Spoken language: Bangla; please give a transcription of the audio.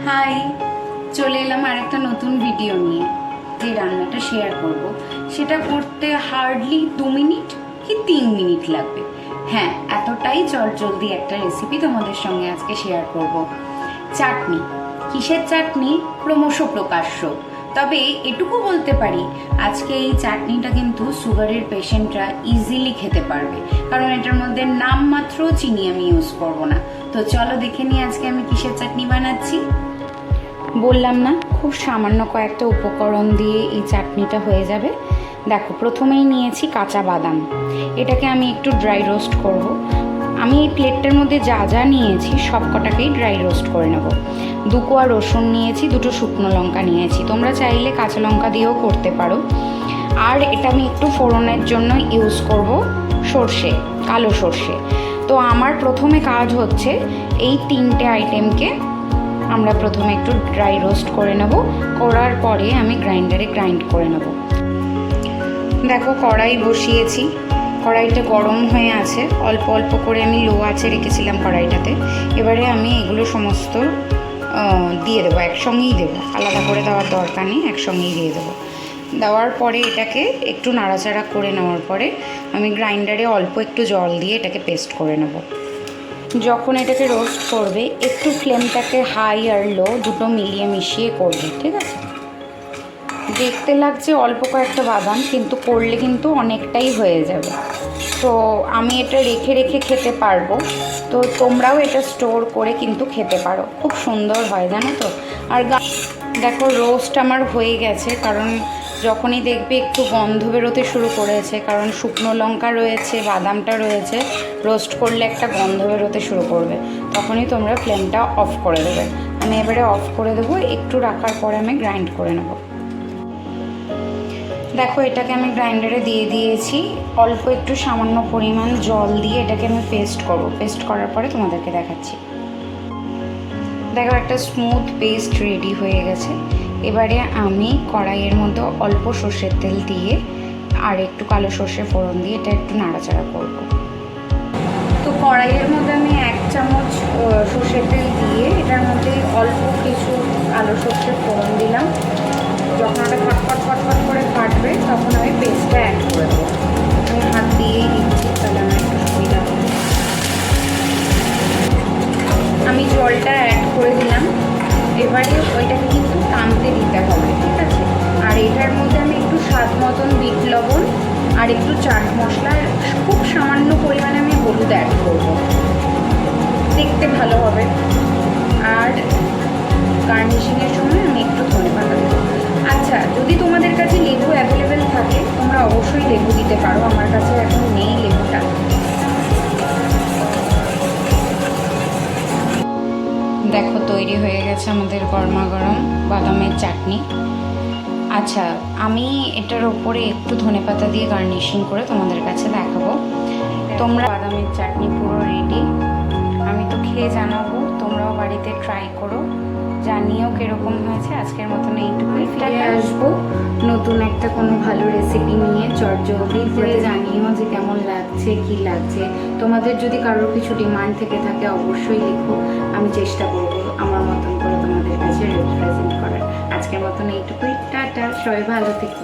হাই, চলে এলাম আরেকটা নতুন ভিডিও নিয়ে। যে রান্নাটা শেয়ার করব সেটা করতে হার্ডলি 2 মিনিট কি 3 মিনিট লাগবে। হ্যাঁ, এতটাই চটজলদি একটা রেসিপি তোমাদের সঙ্গে আজকে শেয়ার করব। চাটনি। কিসের চাটনি? ক্রমশ প্রকাশ্য। তবে এটুকু বলতে পারি, আজকে এই চাটনিটা কিন্তু সুগারের পেশেন্টরা ইজিলি খেতে পারবে, কারণ এটার মধ্যে নামমাত্র চিনি আমি ইউজ করব না। তো চলো দেখে নিই আজকে আমি কিসের চাটনি বানাচ্ছি। বললাম না, খুব সামান্য কয়েকটা উপকরণ দিয়ে এই চাটনিটা হয়ে যাবে। দেখো, প্রথমেই নিয়েছি কাঁচা বাদাম। এটাকে আমি একটু ড্রাই রোস্ট করব। আমি এই প্লেটটার মধ্যে যা যা নিয়েছি সব কটাকেই ড্রাই রোস্ট করে নেব। 2 কোয়া রসুন নিয়েছি, 2টো শুকনো লঙ্কা নিয়েছি, তোমরা চাইলে কাঁচা লঙ্কা দিয়েও করতে পারো। আর এটা আমি একটু ফোড়নের জন্য ইউজ করব সর্ষে, কালো সর্ষে। তো আমার প্রথমে কাজ হচ্ছে এই 3টে আইটেমকে আমরা প্রথমে একটু ড্রাই রোস্ট করে নেব। করার পরে আমি গ্রাইন্ডারে গ্রাইন্ড করে নেব। দেখো, কড়াই বসিয়েছি, কড়াইটা গরম হয়ে আছে। অল্প অল্প করে আমি লো আঁচে রেখেছিলাম কড়াইটাতে। এবারে আমি এগুলো সমস্ত দিয়ে দেবো, একসঙ্গেই দেবো, আলাদা করে দেওয়ার দরকার নেই, একসঙ্গেই দিয়ে দেবো। দেওয়ার পরে এটাকে একটু নাড়াচাড়া করে নেওয়ার পরে আমি গ্রাইন্ডারে অল্প একটু জল দিয়ে এটাকে পেস্ট করে নেব। যখন এটাকে রোস্ট করবে একটু ফ্লেমটাকে হাই আর লো দুটো মিলিয়ে মিশিয়ে করবে, ঠিক আছে? দেখতে লাগছে অল্প কয়েকটা বাদাম, কিন্তু করলে কিন্তু অনেকটাই হয়ে যাবে। তো আমি এটা রেখে রেখে খেতে পারবো, তো তোমরাও এটা স্টোর করে কিন্তু খেতে পারো, খুব সুন্দর হয়, জানো তো। আর দেখো, রোস্ট আমার হয়ে গেছে, কারণ যখনই দেখবে একটু গন্ধ বেরোতে শুরু করেছে, কারণ শুকনো লঙ্কা রয়েছে, বাদামটা রয়েছে, রোস্ট করলে একটা গন্ধ বেরোতে শুরু করবে, তখনই তোমরা ফ্লেমটা অফ করে দেবে। আমি এবারে অফ করে দেবো, একটু রাখার পরে আমি গ্রাইন্ড করে নেব। দেখো, এটাকে আমি গ্রাইন্ডারে দিয়ে দিয়েছি। অল্প একটু সামান্য পরিমাণ জল দিয়ে এটাকে আমি পেস্ট করব। পেস্ট করার পরে তোমাদেরকে দেখাচ্ছি। দেখো, একটা স্মুথ পেস্ট রেডি হয়ে গেছে। এবারে আমি কড়াইয়ের মধ্যে অল্প সর্ষের তেল দিয়ে আর একটু কালো সর্ষে ফোড়ন দিয়ে এটা একটু নাড়াচাড়া করব। তো কড়াইয়ের মধ্যে আমি 1 চামচ সর্ষের তেল দিয়ে এটার মধ্যে অল্প কিছু কালো সর্ষে ফোড়ন দিলাম। যখন ওটা ফটফট ফটফট করে ফাটবে তখন আমি পেস্টটা অ্যাড করে দেবো। আমি হাত দিয়েই দিচ্ছি, তাহলে আমার একটু সুবিধা হবে। আমি জলটা অ্যাড করে দিলাম। এবারে ওইটাকে কিন্তু টানতে দিতে হবে, ঠিক আছে? আর এটার মধ্যে আমি একটু স্বাদ মতন বিট লবণ আর একটু চাট মশলা, খুব সামান্য পরিমাণে আমি হলুদ অ্যাড করবো, দেখতে ভালো হবে। আর গার্নিশিংয়ের সময় আমি একটু ধনেপাতা দেবো। আচ্ছা, যদি তোমাদের কাছে লেবু অ্যাভেলেবেল থাকে তোমরা অবশ্যই লেবু দিতে পারো, আমার কাছে এখন নেই লেবুটা। দেখো, তৈরি হয়ে গেছে আমাদের গরমা গরম বাদামের চাটনি। আচ্ছা, আমি এটার ওপরে একটু ধনেপাতা দিয়ে গার্নিশিং করে তোমাদের কাছে দেখাবো। তোমরা বাদামের চাটনি পুরো রেডি। আমি তো খেয়ে জানাবো, তোমরাও বাড়িতে ট্রাই করো, জানিও কীরকম হয়েছে। আজকের মতন এইটুকুই, ফিরে আসবো নতুন একটা কোনো ভালো রেসিপি নিয়ে চটজলদি। জানিও যে কেমন লাগছে, কি লাগছে। তোমাদের যদি কারোর কিছু ডিমান্ড থেকে থাকে অবশ্যই লিখো, আমি চেষ্টা করবো আমার মতন করে তোমাদের কাছে রিপ্রেজেন্ট করার। আজকের মতন এইটুকুই, টাটা, সবাই ভালো থেকো।